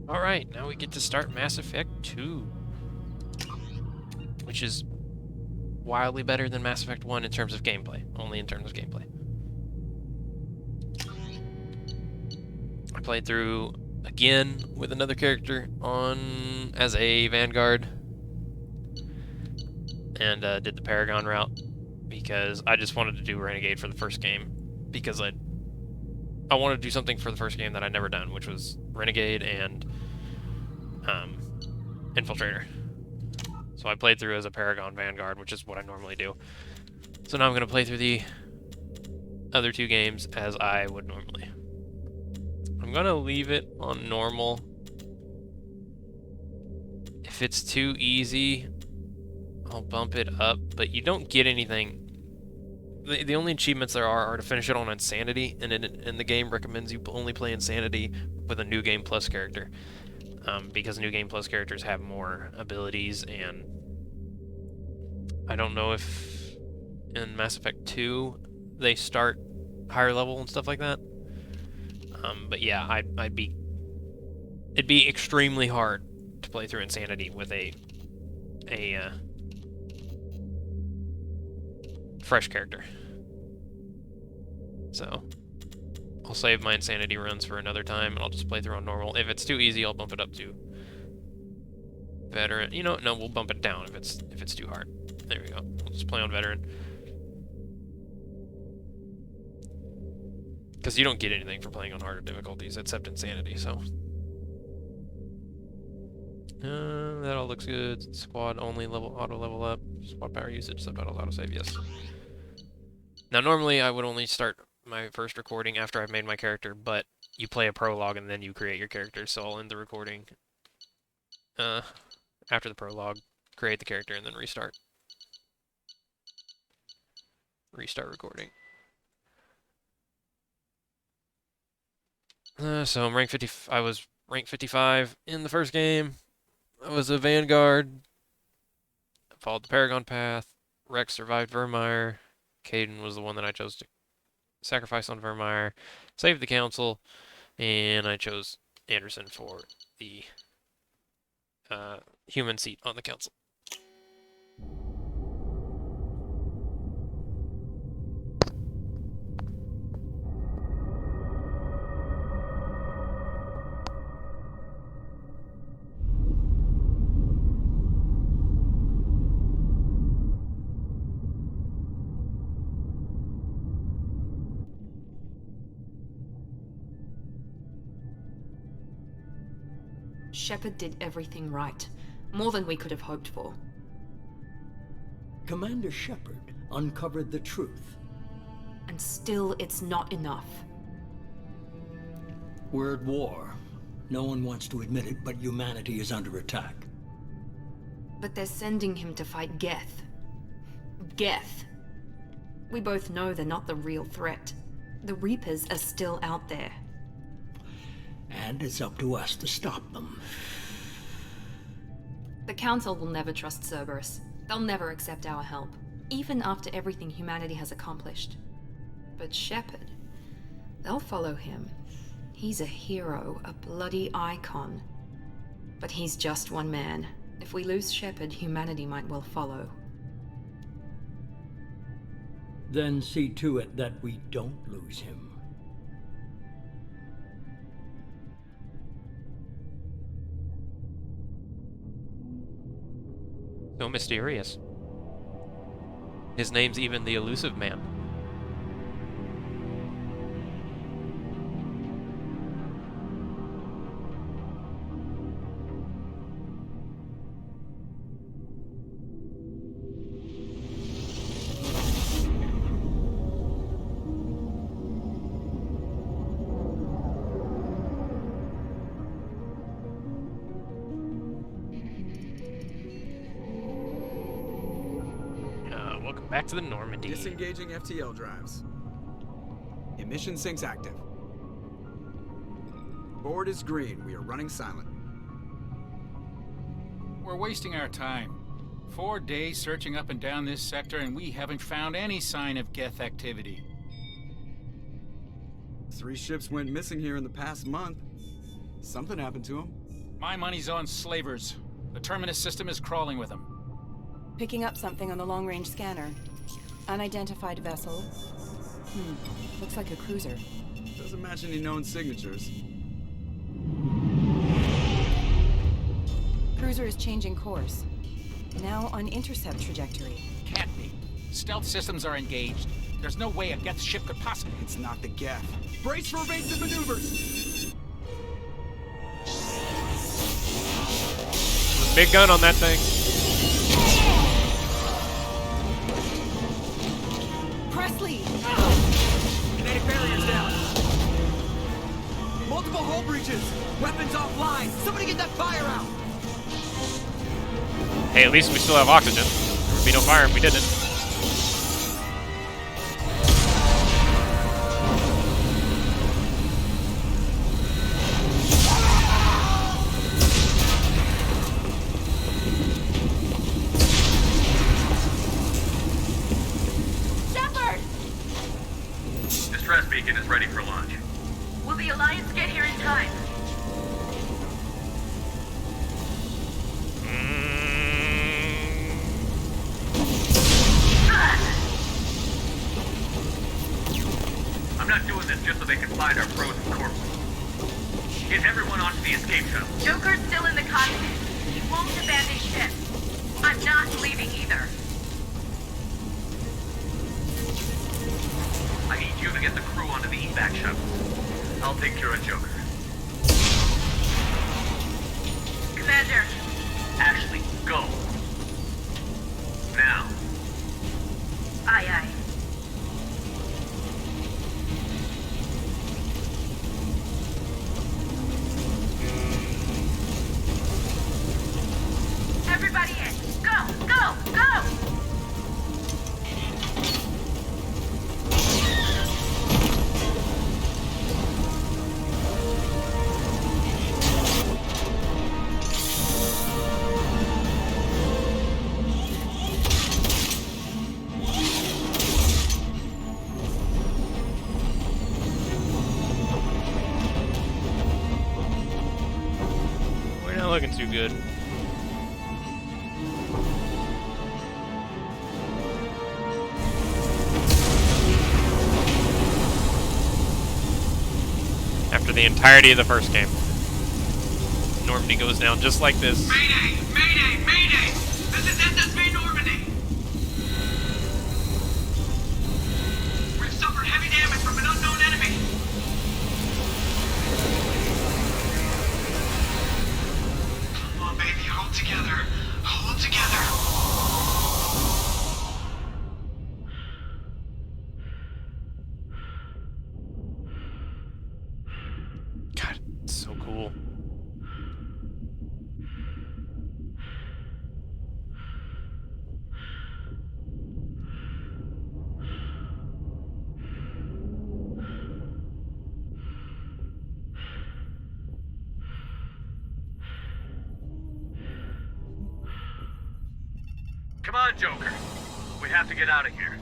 Alright, now we get to start Mass Effect 2, which is wildly better than Mass Effect 1 in terms of gameplay. Only in terms of gameplay. I played through again with another character on as a Vanguard and did the Paragon route because I just wanted to do Renegade for the first game because I wanted to do something for the first game that I'd never done, which was Renegade and Infiltrator. So I played through as a Paragon Vanguard, which is what I normally do. So now I'm going to play through the other two games as I would normally. I'm going to leave it on normal. If it's too easy, I'll bump it up, but you don't get anything. The only achievements there are to finish it on Insanity, and the game recommends you only play Insanity with a New Game Plus character. Because New Game Plus characters have more abilities, and I don't know if in Mass Effect 2 they start higher level and stuff like that. But yeah, it'd be extremely hard to play through Insanity with a fresh character. So I'll save my Insanity runs for another time, and I'll just play through on normal. If it's too easy, I'll bump it up to Veteran. No, we'll bump it down if it's too hard. There we go. We'll just play on Veteran. Because you don't get anything for playing on harder difficulties except Insanity, so. That all looks good. Squad only auto level up. Squad power usage, subtitles autosave, yes. Now normally I would only start my first recording after I've made my character, but you play a prologue and then you create your character, so I'll end the recording after the prologue, create the character, and then restart. Restart recording. So I'm rank 50. I was rank 55 in the first game. I was a Vanguard. I followed the Paragon path. Rex survived Vermeer. Kaidan was the one that I chose to sacrifice on Vermeer. Saved the Council, and I chose Anderson for the human seat on the Council. Shepard did everything right. More than we could have hoped for. Commander Shepard uncovered the truth. And still, it's not enough. We're at war. No one wants to admit it, but humanity is under attack. But they're sending him to fight Geth. Geth. We both know they're not the real threat. The Reapers are still out there. And it's up to us to stop them. The Council will never trust Cerberus. They'll never accept our help, even after everything humanity has accomplished. But Shepard, they'll follow him. He's a hero, a bloody icon. But he's just one man. If we lose Shepard, humanity might well follow. Then see to it that we don't lose him. So mysterious. His name's even the Elusive Man. Welcome back to the Normandy. Disengaging FTL drives. Emission sinks active. Board is green. We are running silent. We're wasting our time. 4 days searching up and down this sector, and we haven't found any sign of Geth activity. 3 ships went missing here in the past month. Something happened to them. My money's on slavers. The Terminus system is crawling with them. Picking up something on the long-range scanner. Unidentified vessel. Looks like a cruiser. Doesn't match any known signatures. Cruiser is changing course. Now on intercept trajectory. Can't be. Stealth systems are engaged. There's no way a Geth ship could possibly... It's not the Geth. Brace for evasive maneuvers! Big gun on that thing. Presley! Kinetic barriers down. Multiple hull breaches. Weapons offline. Somebody get that fire out. Hey, at least we still have oxygen. There would be no fire if we didn't. Distress beacon is ready for launch. Will the Alliance get here in time? I'm not doing this just so they can find our frozen corpses. Get everyone onto the escape shuttle. Joker's still in the cockpit. He won't abandon ship. I'm not leaving either. I need you to get the crew onto the evac shuttle. I'll take care of Joker. Commander, Ashley, go. Now. aye aye. Everybody in. Go, go, go! We're not looking too good. After the entirety of the first game, Normandy goes down just like this. Mayday! Mayday! Mayday! This is SSV Normandy! We've suffered heavy damage from an unknown enemy. Come on, baby, hold together. Hold together. God, it's so cool. Come on, Joker. We have to get out of here.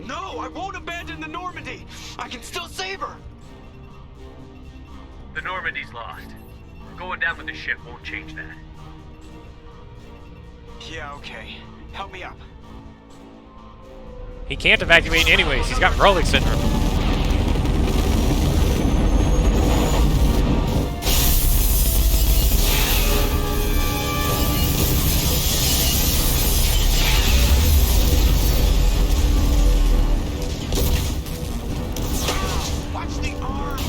No, I won't abandon the Normandy. I can still save her. The Normandy's lost. Going down with the ship won't change that. Yeah, okay. Help me up. He can't evacuate anyways. He's got Froelich syndrome. Watch the arm.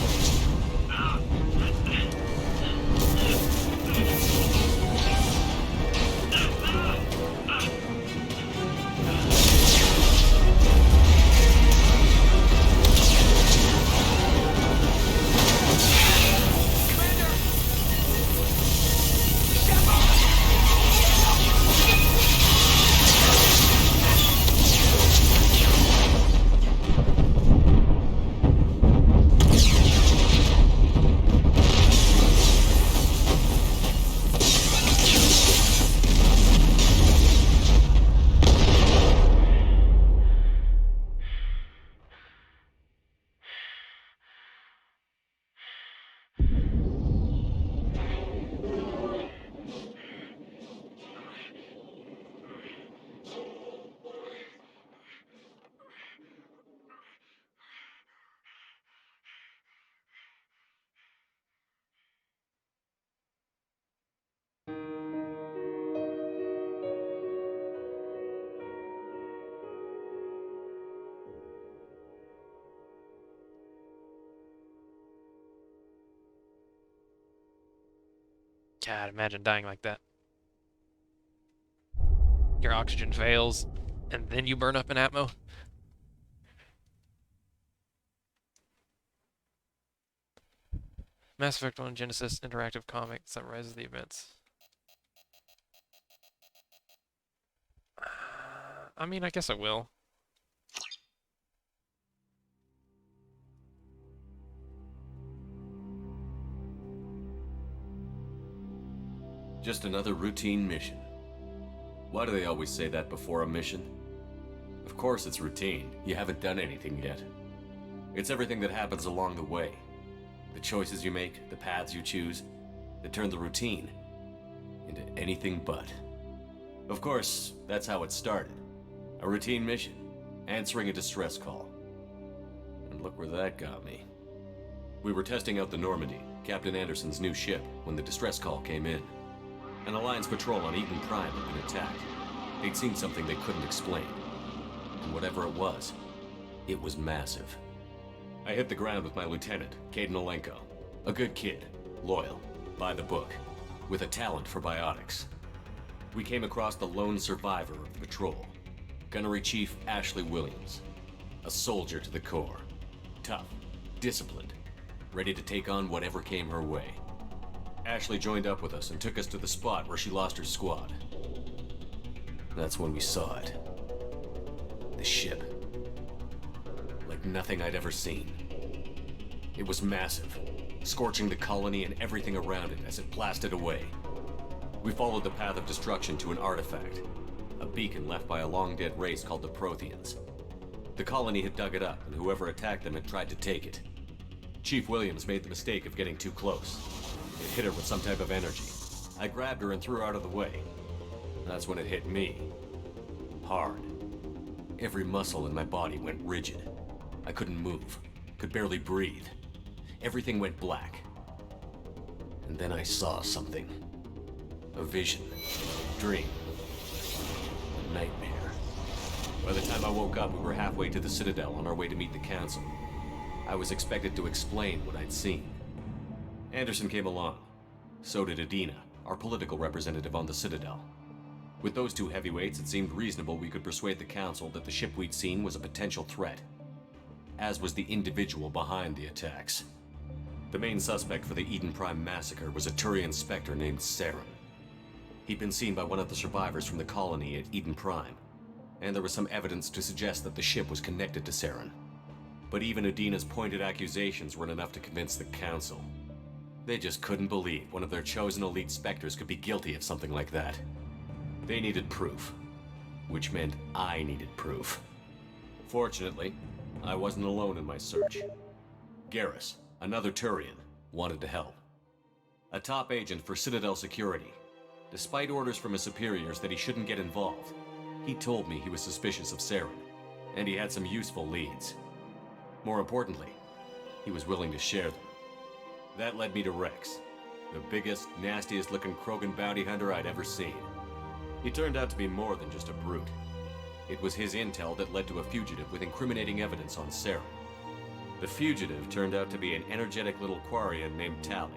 God, imagine dying like that. Your oxygen fails, and then you burn up in Atmo. Mass Effect 1 Genesis interactive comic summarizes the events. I mean, I guess I will. Just another routine mission. Why do they always say that before a mission? Of course it's routine. You haven't done anything yet. It's everything that happens along the way. The choices you make, the paths you choose, that turn the routine into anything but. Of course, that's how it started. A routine mission, answering a distress call. And look where that got me. We were testing out the Normandy, Captain Anderson's new ship, when the distress call came in. An Alliance patrol on Eden Prime had been attacked. They'd seen something they couldn't explain. And whatever it was massive. I hit the ground with my lieutenant, Kaidan Alenko. A good kid, loyal, by the book, with a talent for biotics. We came across the lone survivor of the patrol, Gunnery Chief Ashley Williams. A soldier to the core. Tough, disciplined, ready to take on whatever came her way. Ashley joined up with us and took us to the spot where she lost her squad. That's when we saw it. The ship. Like nothing I'd ever seen. It was massive, scorching the colony and everything around it as it blasted away. We followed the path of destruction to an artifact, a beacon left by a long-dead race called the Protheans. The colony had dug it up, and whoever attacked them had tried to take it. Chief Williams made the mistake of getting too close. It hit her with some type of energy. I grabbed her and threw her out of the way. That's when it hit me. Hard. Every muscle in my body went rigid. I couldn't move, could barely breathe. Everything went black. And then I saw something. A vision. Dream. A nightmare. By the time I woke up, we were halfway to the Citadel on our way to meet the Council. I was expected to explain what I'd seen. Anderson came along. So did Adina, our political representative on the Citadel. With those two heavyweights, it seemed reasonable we could persuade the Council that the ship we'd seen was a potential threat, as was the individual behind the attacks. The main suspect for the Eden Prime massacre was a Turian Spectre named Saren. He'd been seen by one of the survivors from the colony at Eden Prime, and there was some evidence to suggest that the ship was connected to Saren. But even Adina's pointed accusations weren't enough to convince the Council. They just couldn't believe one of their chosen elite Spectres could be guilty of something like that. They needed proof, which meant I needed proof. Fortunately, I wasn't alone in my search. Garrus, another Turian, wanted to help. A top agent for Citadel Security. Despite orders from his superiors that he shouldn't get involved, he told me he was suspicious of Saren, and he had some useful leads. More importantly, he was willing to share them. That led me to Rex, the biggest, nastiest looking Krogan bounty hunter I'd ever seen. He turned out to be more than just a brute. It was his intel that led to a fugitive with incriminating evidence on Saren. The fugitive turned out to be an energetic little Quarian named Tali.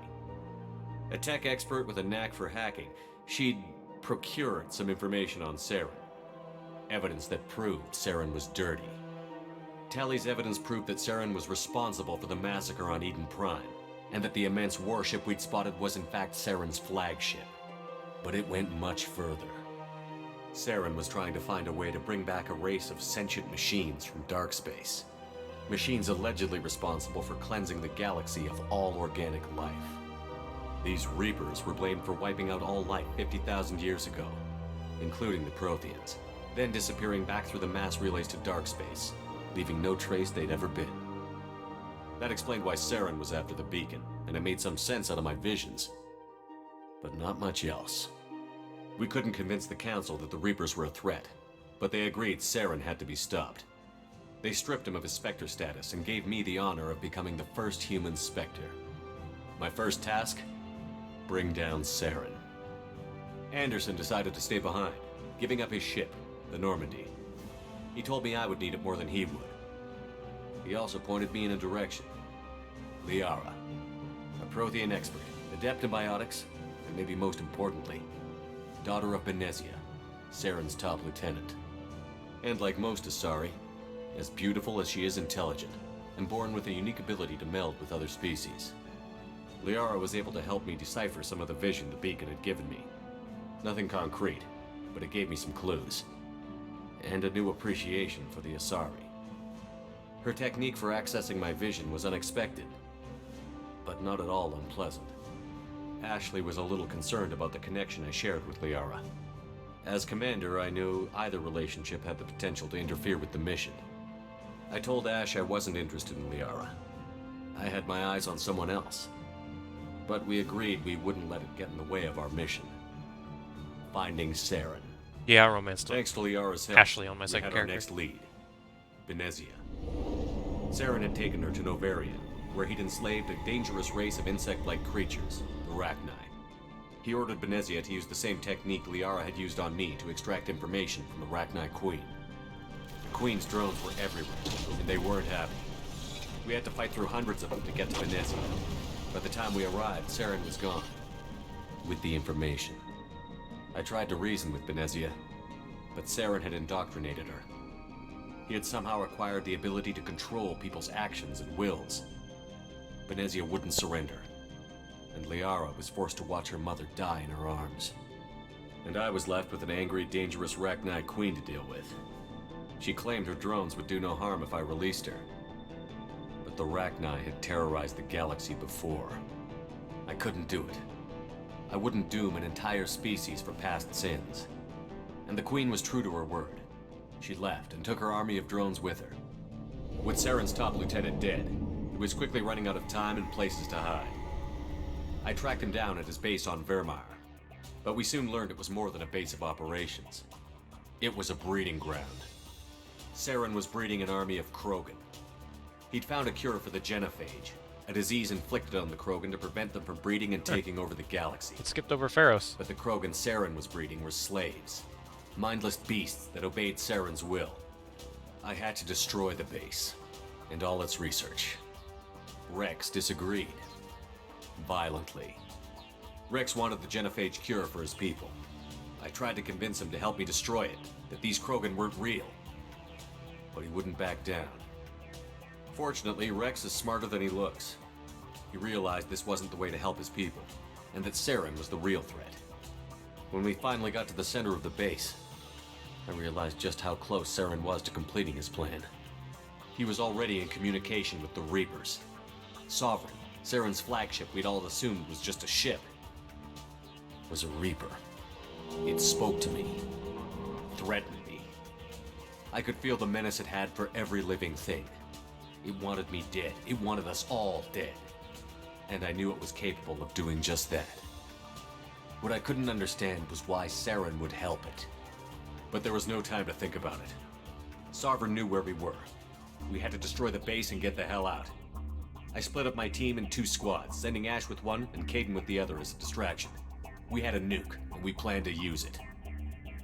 A tech expert with a knack for hacking, she'd procured some information on Saren. Evidence that proved Saren was dirty. Tali's evidence proved that Saren was responsible for the massacre on Eden Prime, and that the immense warship we'd spotted was in fact Saren's flagship. But it went much further. Saren was trying to find a way to bring back a race of sentient machines from dark space. Machines allegedly responsible for cleansing the galaxy of all organic life. These Reapers were blamed for wiping out all life 50,000 years ago, including the Protheans, then disappearing back through the mass relays to dark space, leaving no trace they'd ever been. That explained why Saren was after the beacon, and it made some sense out of my visions. But not much else. We couldn't convince the Council that the Reapers were a threat, but they agreed Saren had to be stopped. They stripped him of his Spectre status and gave me the honor of becoming the first human Spectre. My first task? Bring down Saren. Anderson decided to stay behind, giving up his ship, the Normandy. He told me I would need it more than he would. He also pointed me in a direction. Liara, a Prothean expert, adept in biotics, and maybe most importantly, daughter of Benezia, Saren's top lieutenant. And like most Asari, as beautiful as she is intelligent, and born with a unique ability to meld with other species. Liara was able to help me decipher some of the vision the beacon had given me. Nothing concrete, but it gave me some clues. And a new appreciation for the Asari. Her technique for accessing my vision was unexpected, but not at all unpleasant. Ashley was a little concerned about the connection I shared with Liara. As commander, I knew either relationship had the potential to interfere with the mission. I told Ash I wasn't interested in Liara. I had my eyes on someone else. But we agreed we wouldn't let it get in the way of our mission. Finding Saren. Yeah, I romanced Thanks to Liara's help, Ashley on my we second had character. our next lead, Benezia. Saren had taken her to Novaria, where he'd enslaved a dangerous race of insect-like creatures, the Rachni. He ordered Benezia to use the same technique Liara had used on me to extract information from the Rachni Queen. The Queen's drones were everywhere, and they weren't happy. We had to fight through hundreds of them to get to Benezia. By the time we arrived, Saren was gone. With the information. I tried to reason with Benezia, but Saren had indoctrinated her. He had somehow acquired the ability to control people's actions and wills. Benezia wouldn't surrender, and Liara was forced to watch her mother die in her arms. And I was left with an angry, dangerous Rachni Queen to deal with. She claimed her drones would do no harm if I released her. But the Rachni had terrorized the galaxy before. I couldn't do it. I wouldn't doom an entire species for past sins. And the Queen was true to her word. She left and took her army of drones with her. With Saren's top lieutenant dead, he was quickly running out of time and places to hide. I tracked him down at his base on Vermeer, but we soon learned it was more than a base of operations. It was a breeding ground. Saren was breeding an army of Krogan. He'd found a cure for the genophage, a disease inflicted on the Krogan to prevent them from breeding and taking over the galaxy. It skipped over Pharos. But the Krogan Saren was breeding were slaves. Mindless beasts that obeyed Saren's will. I had to destroy the base, and all its research. Rex disagreed. Violently. Rex wanted the genophage cure for his people. I tried to convince him to help me destroy it, that these Krogan weren't real. But he wouldn't back down. Fortunately, Rex is smarter than he looks. He realized this wasn't the way to help his people, and that Saren was the real threat. When we finally got to the center of the base, I realized just how close Saren was to completing his plan. He was already in communication with the Reapers. Sovereign, Saren's flagship we'd all assumed was just a ship, was a Reaper. It spoke to me, threatened me. I could feel the menace it had for every living thing. It wanted me dead. It wanted us all dead. And I knew it was capable of doing just that. What I couldn't understand was why Saren would help it. But there was no time to think about it. Sovereign knew where we were. We had to destroy the base and get the hell out. I split up my team in 2 squads, sending Ash with one and Kaidan with the other as a distraction. We had a nuke, and we planned to use it.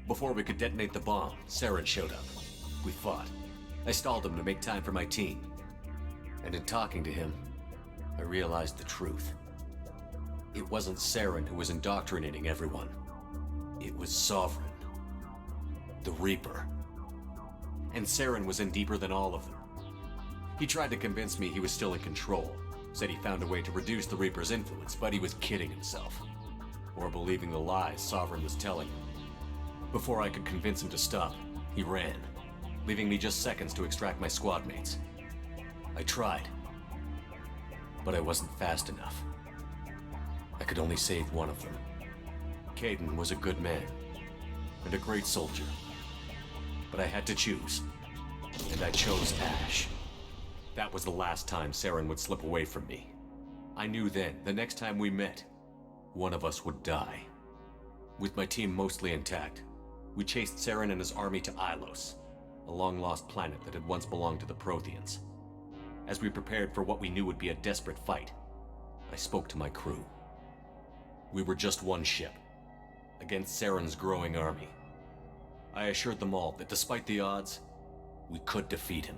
Before we could detonate the bomb, Saren showed up. We fought. I stalled him to make time for my team. And in talking to him, I realized the truth. It wasn't Saren who was indoctrinating everyone. It was Sovereign. The Reaper. And Saren was in deeper than all of them. He tried to convince me he was still in control. Said he found a way to reduce the Reaper's influence, but he was kidding himself. Or believing the lies Sovereign was telling him. Before I could convince him to stop, he ran, leaving me just seconds to extract my squad mates. I tried, but I wasn't fast enough. I could only save one of them. Kaidan was a good man, and a great soldier. But I had to choose, and I chose Ash. That was the last time Saren would slip away from me. I knew then, the next time we met, one of us would die. With my team mostly intact, we chased Saren and his army to Ilos, a long-lost planet that had once belonged to the Protheans. As we prepared for what we knew would be a desperate fight, I spoke to my crew. We were just one ship, against Saren's growing army. I assured them all that despite the odds, we could defeat him.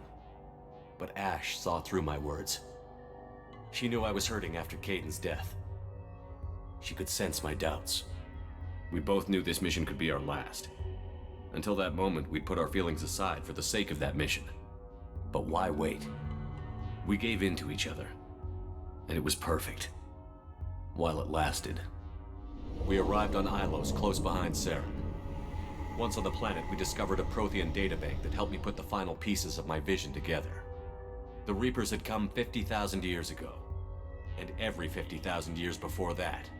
But Ash saw through my words. She knew I was hurting after Kaidan's death. She could sense my doubts. We both knew this mission could be our last. Until that moment, we'd put our feelings aside for the sake of that mission. But why wait? We gave in to each other, and it was perfect. While it lasted. We arrived on Ilos, close behind Saren. Once on the planet, we discovered a Prothean databank that helped me put the final pieces of my vision together. The Reapers had come 50,000 years ago, and every 50,000 years before that,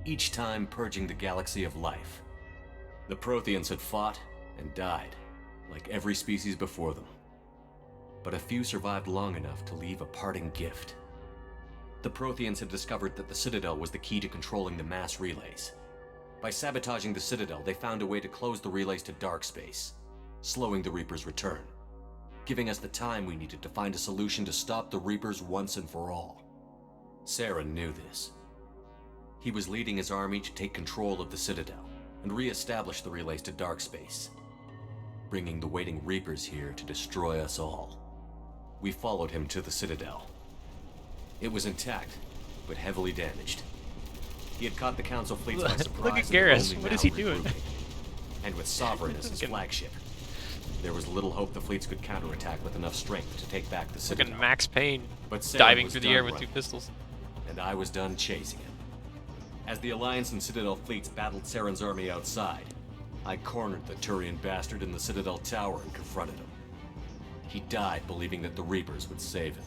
each time purging the galaxy of life. The Protheans had fought and died, like every species before them. But a few survived long enough to leave a parting gift. The Protheans had discovered that the Citadel was the key to controlling the mass relays. By sabotaging the Citadel, they found a way to close the relays to dark space, slowing the Reapers' return, giving us the time we needed to find a solution to stop the Reapers once and for all. Saren knew this. He was leading his army to take control of the Citadel and re-establish the relays to dark space, bringing the waiting Reapers here to destroy us all. We followed him to the Citadel. It was intact, but heavily damaged. He had caught the Council fleets by surprise. Look at Garrus. What is he doing? And with Sovereign as his flagship, there was little hope the fleets could counterattack with enough strength to take back the Citadel. Look at Max Payne But Saren diving was through the done air with running, 2 pistols. and I was done chasing him. As the Alliance and Citadel fleets battled Saren's army outside, I cornered the Turian bastard in the Citadel tower and confronted him. He died believing that the Reapers would save him.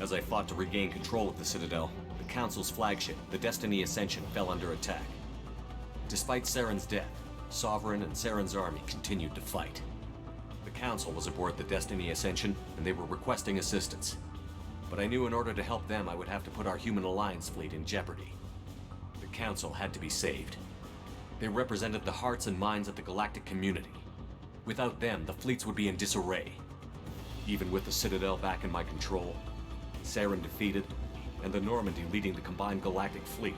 As I fought to regain control of the Citadel, the Council's flagship, the Destiny Ascension, fell under attack. Despite Saren's death, Sovereign and Saren's army continued to fight. The Council was aboard the Destiny Ascension, and they were requesting assistance. But I knew in order to help them, I would have to put our Human Alliance fleet in jeopardy. The Council had to be saved. They represented the hearts and minds of the galactic community. Without them, the fleets would be in disarray. Even with the Citadel back in my control, Saren defeated, and the Normandy leading the combined galactic fleet,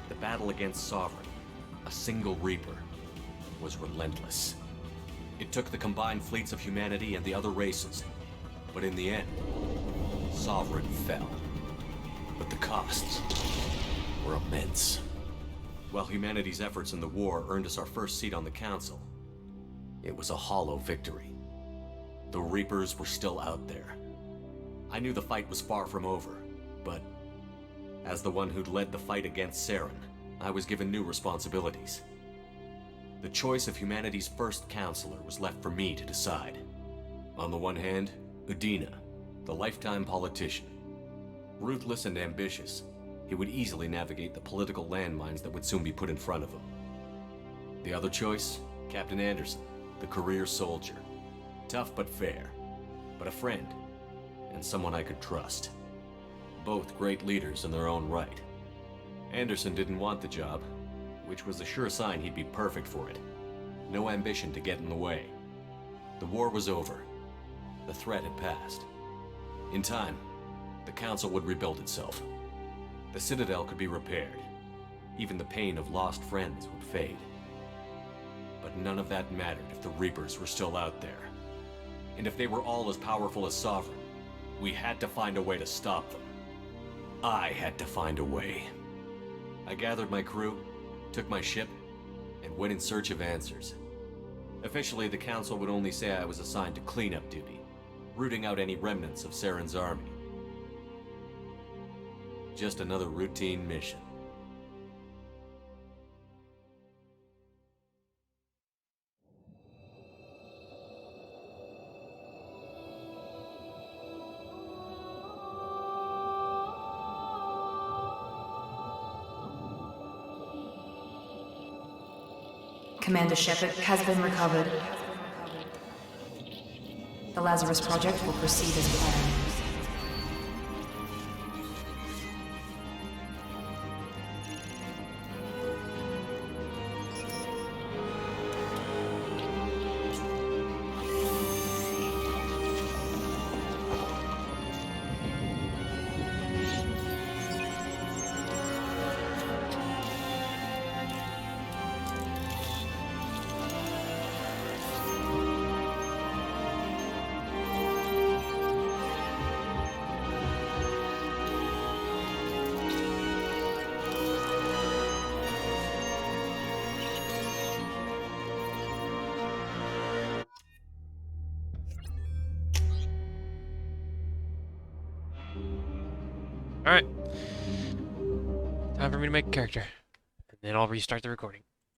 the battle against Sovereign, a single Reaper, was relentless. It took the combined fleets of humanity and the other races, but in the end, Sovereign fell. But the costs were immense. While humanity's efforts in the war earned us our first seat on the Council, it was a hollow victory. The Reapers were still out there. I knew the fight was far from over, but as the one who'd led the fight against Saren, I was given new responsibilities. The choice of humanity's first counselor was left for me to decide. On the one hand, Udina, the lifetime politician. Ruthless and ambitious, he would easily navigate the political landmines that would soon be put in front of him. The other choice, Captain Anderson, the career soldier. Tough but fair, but a friend, and someone I could trust. Both great leaders in their own right. Anderson didn't want the job, which was a sure sign he'd be perfect for it. No ambition to get in the way. The war was over. The threat had passed. In time, the Council would rebuild itself. The Citadel could be repaired. Even the pain of lost friends would fade. But none of that mattered if the Reapers were still out there. And if they were all as powerful as Sovereign, we had to find a way to stop them. I had to find a way. I gathered my crew, took my ship, and went in search of answers. Officially, the Council would only say I was assigned to cleanup duty, rooting out any remnants of Saren's army. Just another routine mission. Commander Shepard has been recovered. The Lazarus Project will proceed as planned. Alright. Time for me to make a character. And then I'll restart the recording.